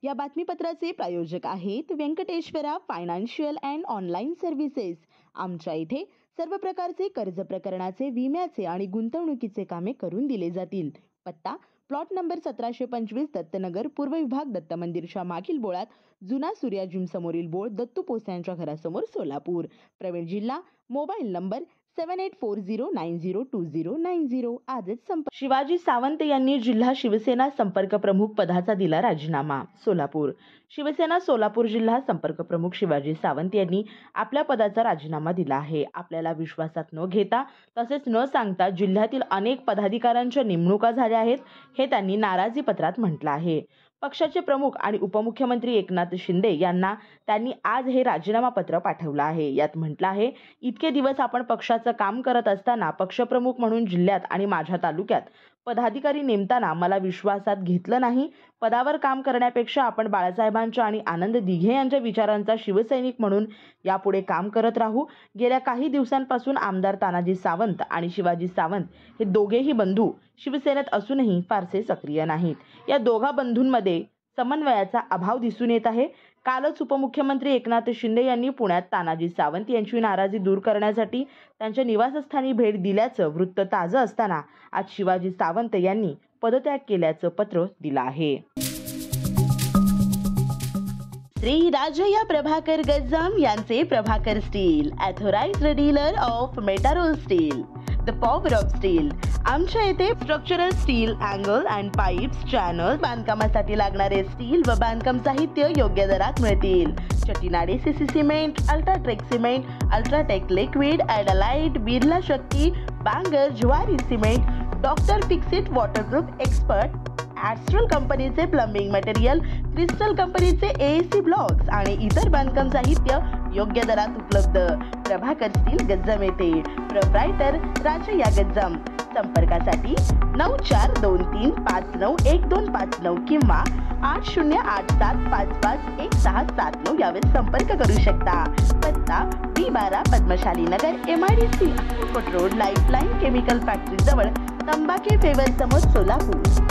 या बातमीपत्राचे प्रायोजक आहेत Venkateshwara financial and online services. आमच्या इथे सर्व प्रकारचे कर्ज प्रकरणाचे, विम्याचे आणि गुंतवणुकीचे कामे करून दिले जातील। पत्ता प्लॉट नंबर 1725 दत्तनगर, पूर्व विभाग, दत्त मंदिरच्या मागील बोळात, जुना सूर्या जिम समोरील बोळ, दत्तू पोस्यांच्या घरासमोर, सोलापूर। प्रवीण जिल्हा, मोबाईल नंबर 7840902090। आजच संपर्क। शिवाजी सावंत यांनी जिल्हा शिवसेना संपर्क प्रमुख पदाचा दिला राजीनामा। सोलापूर। शिवसेना सोलापूर जिल्हा संपर्क प्रमुख शिवाजी सावंत यांनी आपल्या पदाचा राजीनामा दिला आहे। आपल्याला विश्वासात न घेता तसेच न सांगता जिल्ह्यातील अनेक पदाधिकाऱ्यांच्या नेमणुका झाल्या आहेत, हे त्यांनी नाराजी पत्रात म्हटलं आहे। पक्षाचे प्रमुख आणि उपमुख्यमंत्री एकनाथ शिंदे यांना त्यांनी आज हे राजीनामा पत्र पाठवलं आहे। यात म्हटलं आहे, इतके दिवस आपण पक्षाचं काम करत असताना पक्षप्रमुख म्हणून जिल्ह्यात आणि माझ्या तालुक्यात पदाधिकारी नेमताना मला विश्वासात घेतलं नाही। पदावर काम करण्यापेक्षा आपण बाळासाहेबांच्या आणि आनंद दिघे यांच्या विचारांचा शिवसैनिक म्हणून यापुढे काम करत राहू। गेल्या काही दिवसांपासून आमदार तानाजी सावंत आणि शिवाजी सावंत हे दोघेही बंधू शिवसेनेत असूनही फारसे सक्रिय नाहीत। या दोघा बंधूंमध्ये समन्वयाचा अभाव दिसून येत आहे। कालच उपमुख्यमंत्री एकनाथ शिंदे यांनी पुण्यात तानाजी सावंत यांची नाराजी दूर करण्यासाठी त्यांच्या निवासस्थानी भेट दिल्याचं वृत्त ताजं असताना आज शिवाजी सावंत यांनी पदत्याग केल्याचं पत्र दिलं आहे। श्री राजया प्रभाकर गज्जाम यांचे Prabhakar steel, authorised dealer of मेटारोल steel, the power of steel. आमच्या येथे structural steel, angle and pipes, channel, बांधकामासाठी लागणारे स्टील व बांधकाम साहित्य योग्य दरात मिळतील। Chettinad CC cement, UltraTech cement, UltraTech liquid, ॲडलाइट, Birla Shakti, Bangur, Zuari cement, doctor fixit waterproof expert, Astral कंपनीचे प्लंबिंग मटेरियल, क्रिस्टल कंपनीचे एसी ब्लॉक्स आणि इतर बांधकाम साहित्य योग्य दरात उपलब्ध। प्रभाकर स्टील गज्जाम येथे। प्रोप्रायटर राजया गज्जाम। संपर्कासाठी 9423591259 किंवा 8087551679 यावर संपर्क करू शकता। पत्ता B12 पद्मशाली नगर, MIDC Akkalkot road, lifeline chemical factory जवळ, तंबाखे फेवर समोर, सोलापूर।